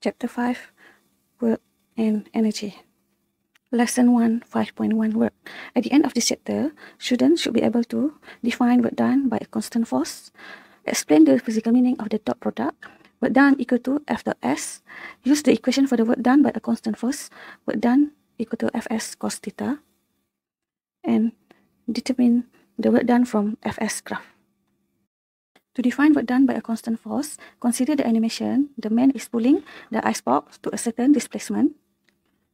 Chapter 5, Work and Energy. Lesson 1, 5.1 Work. At the end of this chapter, students should be able to define work done by a constant force, explain the physical meaning of the dot product, work done equal to F dot S, use the equation for the work done by a constant force, work done equal to Fs cos theta, and determine the work done from Fs graph. To define work done by a constant force, consider the animation. The man is pulling the icebox to a certain displacement.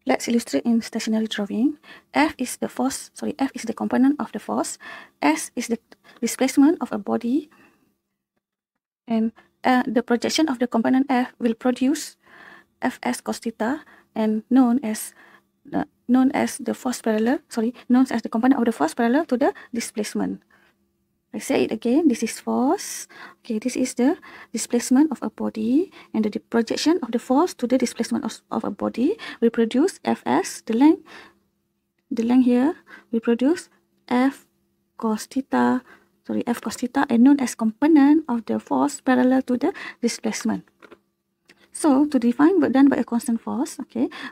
Let's illustrate in stationary drawing. F is the component of the force. S is the displacement of a body. And the projection of the component F will produce Fs cos theta and known as the component of the force parallel to the displacement. I say it again, this is force. Okay, this is the displacement of a body, and the projection of the force to the displacement of a body will produce Fs, the length here will produce F cos theta, and known as component of the force parallel to the displacement. So, to define work done by a constant force,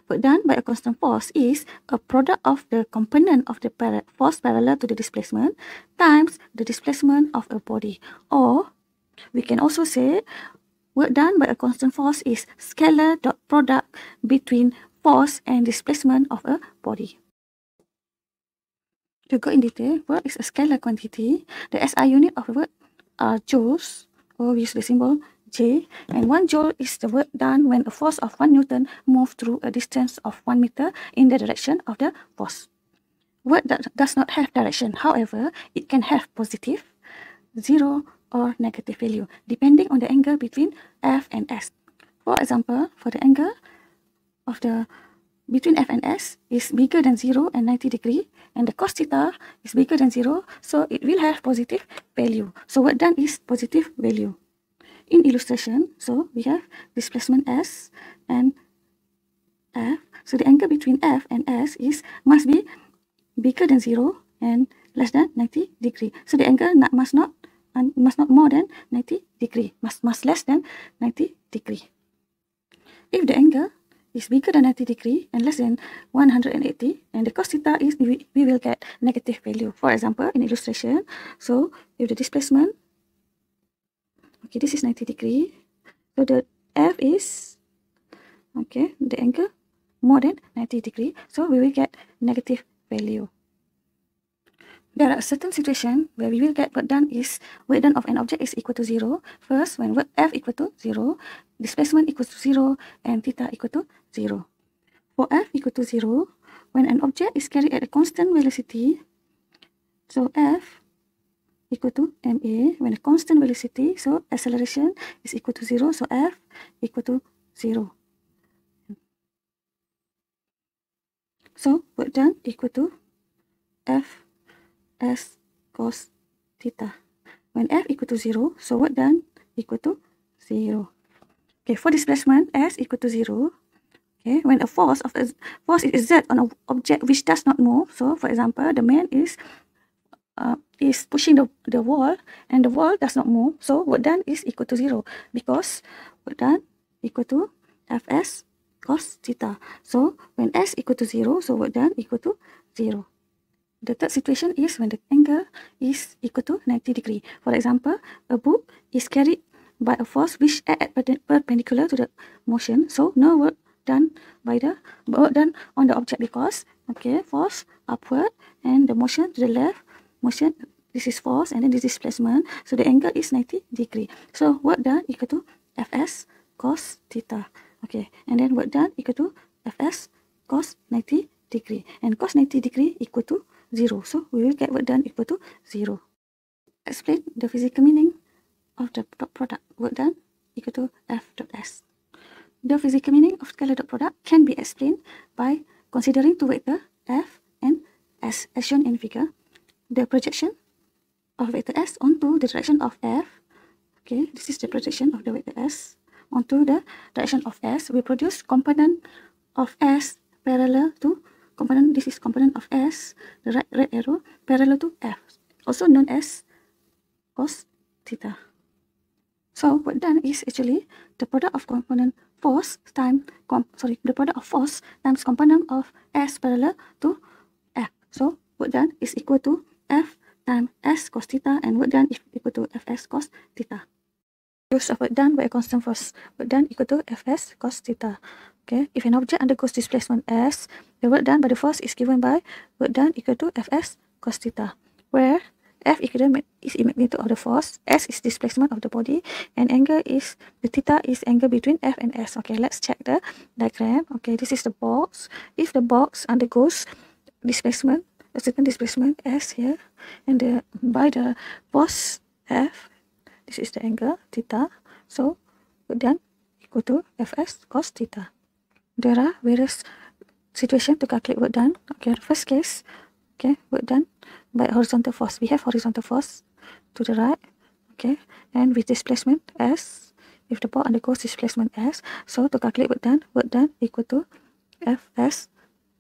work done by a constant force is a product of the component of the force parallel to the displacement times the displacement of a body. Or, we can also say work done by a constant force is scalar dot product between force and displacement of a body. To go in detail, work is a scalar quantity. The SI unit of work are joules, or we use the symbol J, and 1 joule is the work done when a force of 1 Newton moves through a distance of 1 meter in the direction of the force. Work that does not have direction, however, it can have positive, 0, or negative value, depending on the angle between F and S. For example, for the angle of between F and S is bigger than 0 and 90 degree, and the cos theta is bigger than 0, so it will have positive value. So work done is positive value. In illustration, so we have displacement S and F. So the angle between F and S must be bigger than 0 and less than 90 degree. So the angle must not more than 90 degree, must less than 90 degree. If the angle is bigger than 90 degree and less than 180, and the cos theta is, we will get negative value. For example, in illustration, so if the displacement, this is 90 degree, so the F is, the angle more than 90 degree, so we will get negative value. There are certain situations where we will get work done of an object is equal to 0. First, when work F equal to 0, displacement equals to 0, and theta equal to 0. For F equal to 0, when an object is carried at a constant velocity, so F equal to ma, when a constant velocity, so acceleration is equal to 0, so F equal to 0. So work done equal to F S cos theta. When F equal to 0, so work done equal to 0. Okay, for displacement, S equal to 0. Okay, when a force is exerted on an object which does not move, so for example, the man is pushing the wall, and the wall does not move, so work done is equal to 0, because work done equal to Fs cos theta. So when S equal to 0, so work done equal to 0. The third situation is when the angle is equal to 90 degree. For example, a book is carried by a force which acts perpendicular to the motion, so no work done on the object, because force upward and the motion to the left, this is force and then this is displacement, so the angle is 90 degree. So work done equal to Fs cos theta. And then work done equal to Fs cos 90 degree, and cos 90 degree equal to 0, so we will get work done equal to 0. Explain the physical meaning of the product. Work done equal to F dot S. The physical meaning of scalar dot product can be explained by considering two vectors F and S as shown in figure. The projection of vector S onto the direction of F, this is the projection of the vector S onto the direction of S, will produce component of S parallel to this is component of S, the red arrow, parallel to F, also known as cos theta. So work done is actually the product of component force times the product of force times component of S parallel to F. So work done is equal to F times S cos theta, and work done is equal to Fs cos theta. Use of work done by a constant force. Work done equal to Fs cos theta. Okay, if an object undergoes displacement S, the work done by the force is given by work done equal to Fs cos theta, where F is magnitude of the force, S is displacement of the body, and angle is, the theta is angle between F and S. Okay, let's check the diagram. Okay, this is the box. If the box undergoes displacement, a certain displacement S here, and by the force F, this is the angle theta, so work done equal to Fs cos theta. There are various situations to calculate work done. Okay, the first case, okay, work done by horizontal force. We have horizontal force to the right, okay, and with displacement S, if the ball undergoes displacement S, so to calculate work done equal to Fs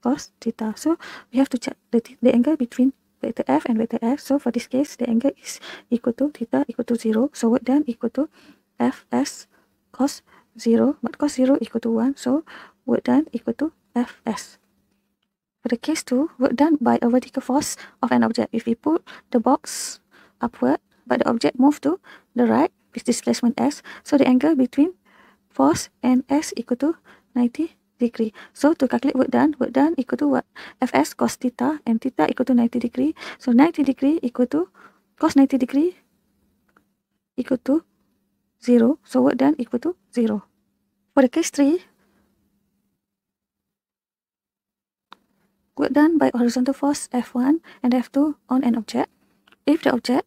cos theta. So we have to check the angle between vector F and vector S. So for this case, the angle is equal to theta equal to 0. So work done equal to Fs cos 0, but cos 0 equal to 1. So work done equal to Fs. For the case 2, work done by a vertical force of an object. If we put the box upward, but the object move to the right with displacement S, so the angle between force and S equal to 90 degree. So to calculate work done equal to what? Fs cos theta, and theta equal to 90 degree. So 90 degree equal to cos 90 degree equal to 0. So work done equal to 0. For the case 3, work done by horizontal force F1 and F2 on an object. If the object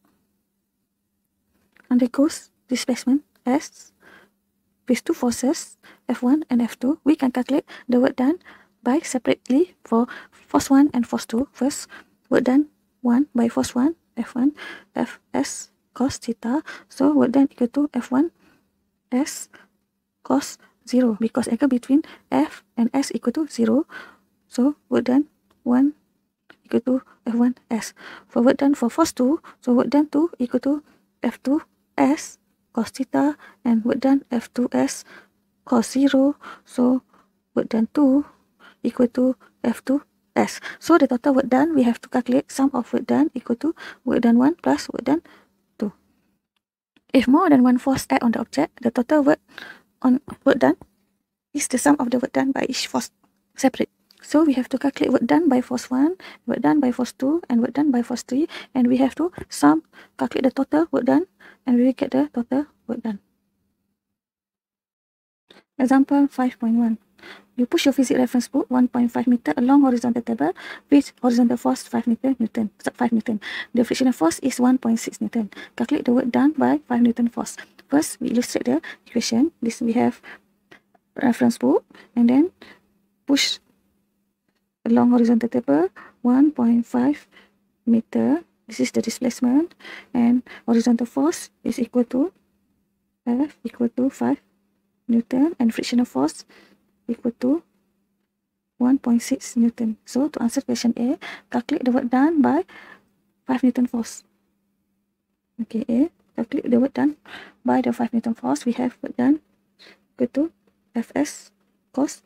undergoes displacement S with two forces F1 and F2, we can calculate the work done by separately for force 1 and force 2. First, work done 1 by force 1, F1, Fs cos theta. So work done equal to F1 S cos 0, because angle between F and S equal to 0. So work done 1 equal to F1 S. For work done for force 2, so work done 2 equal to F2 S cos theta, and work done F2 S cos 0. So work done 2 equal to F2 S. So the total work done, we have to calculate sum of work done equal to work done 1 plus work done 2. If more than one force act on the object, the total work done is the sum of the work done by each force separate. So we have to calculate work done by force 1, work done by force 2, and work done by force 3, and we have to calculate the total work done, and we will get the total work done. Example 5.1. You push your physics reference book 1.5 meter along horizontal table with horizontal force 5 Newton. The frictional force is 1.6 Newton. Calculate the work done by 5 Newton force. First, we illustrate the equation. This we have reference book, and then push along horizontal table 1.5 meter. This is the displacement, and horizontal force is equal to F equal to 5 Newton, and frictional force equal to 1.6 Newton. So to answer question A, calculate the work done by 5 Newton force. Okay, A, calculate the work done by the 5 Newton force. We have work done equal to Fs cos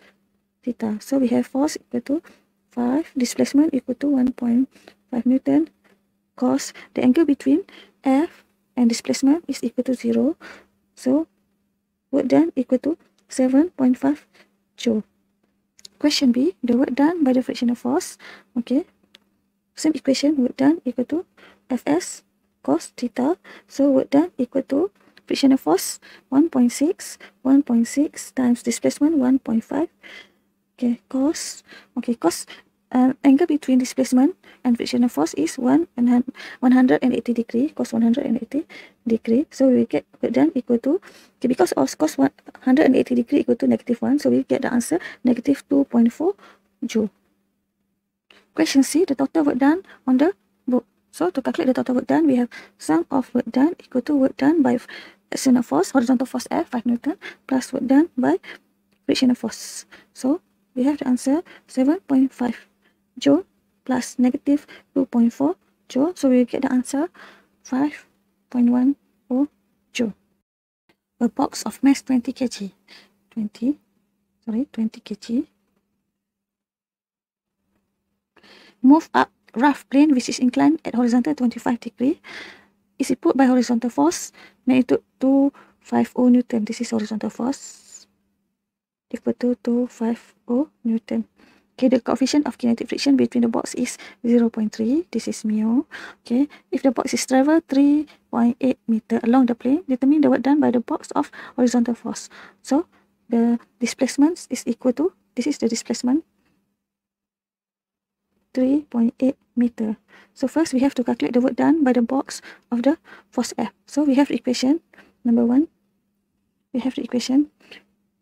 theta. So we have force equal to 5, displacement equal to 1.5 Newton, cos the angle between F and displacement is equal to 0. So work done equal to 7.5 joule. Question B, the work done by the frictional force. Okay, same equation, work done equal to Fs cos theta. So work done equal to frictional force 1.6 times displacement 1.5. Okay, cos angle between displacement and frictional force is 180 degree, cos 180 degree. So we get work done equal to, okay, because of cos 180 degree equal to -1, so we get the answer -2.4 joule. Question C, the total work done on the book. So to calculate the total work done, we have sum of work done equal to work done by external force, horizontal force F, 5 Newton, plus work done by frictional force. So we have the answer 7.5 joule plus -2.4 joule. So we get the answer 5.14 joule. a box of mass 20 kg. 20 kg. Move up rough plane which is inclined at horizontal 25 degree. Is put by horizontal force magnitude 250 Newton. This is horizontal force equal to 250 Newton. Okay, the coefficient of kinetic friction between the box is 0.3. This is mu. Okay, if the box is travel 3.8 meter along the plane, determine the work done by the box of horizontal force. So the displacement is equal to, this is the displacement, 3.8 meter. So first we have to calculate the work done by the box of the force F. So we have the equation number 1. We have the equation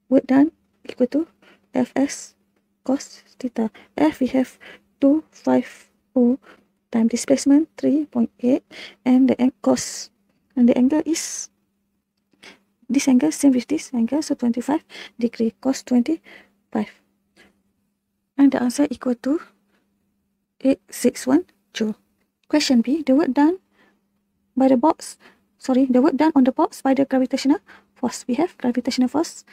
work done equal to Fs cos theta. F we have 250 times displacement 3.8 and the cos, and the angle is this angle same with this angle, so 25 degree, cos 25, and the answer equal to 861 joule. Question B, the work done by the box, the work done on the box by the gravitational force. We have gravitational force,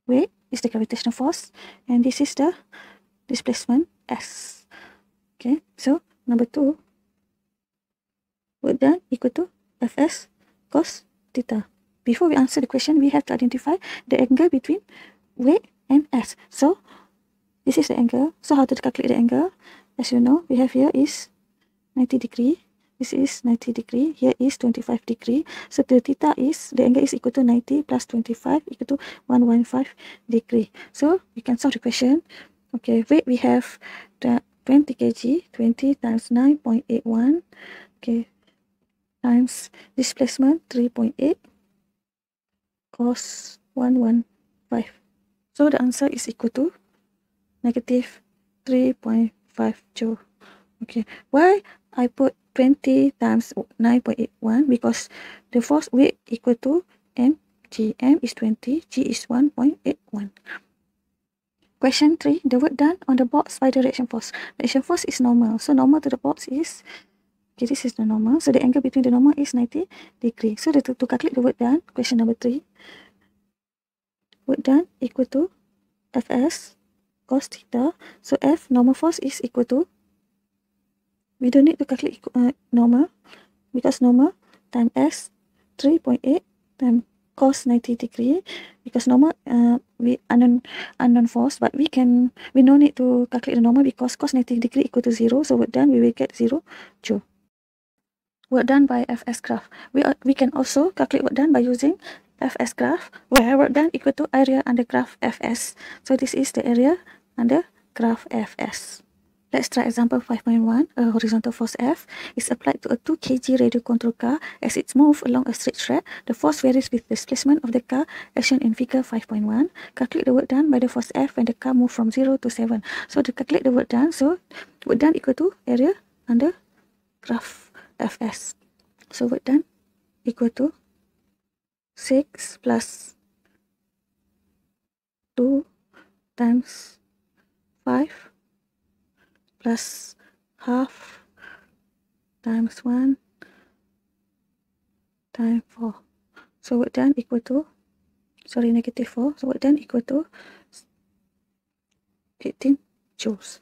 weight is the gravitational force, and this is the displacement S. Okay, so number 2, work done equal to Fs cos theta. Before we answer the question, we have to identify the angle between weight and S. So this is the angle. So how to calculate the angle? As you know, we have here is 90 degree. This is 90 degree. Here is 25 degree. So the theta is, the angle is equal to 90 plus 25 equal to 115 degree. So we can solve the question. Okay, weight we have the 20 kg, 20 times 9.81, okay, times displacement 3.8 cos 115. So the answer is equal to negative 3.5 joule. Okay, why I put 20 times 9.81? Because the force weight equal to mg. M is 20, g is 1.81. Question 3, the work done on the box by the reaction force. Reaction force is normal, so normal to the box is, okay, this is the normal, so the angle between the normal is 90 degree. So to calculate the work done, question number 3, work done equal to Fs cos theta. So F, normal force, is equal to, we don't need to calculate normal, because normal times S 3.8 times cos 90 degree, because normal we unknown force, but we no need to calculate the normal because cos 90 degree equal to 0. So work done, we will get 0 joule. Work done by Fs graph. We can also calculate work done by using Fs graph, where work done equal to area under graph Fs. So this is the area under graph Fs. Let's try example 5.1. A horizontal force F is applied to a 2 kg radio control car. As it moves along a straight track, the force varies with the displacement of the car, as shown in figure 5.1. Calculate the work done by the force F when the car moves from 0 to 7. So to calculate the work done, so work done equal to area under graph Fs. So work done equal to 6 plus 2 times 5 plus half times 1 times 4. So work done equal to, negative 4. So work done equal to 18 joules.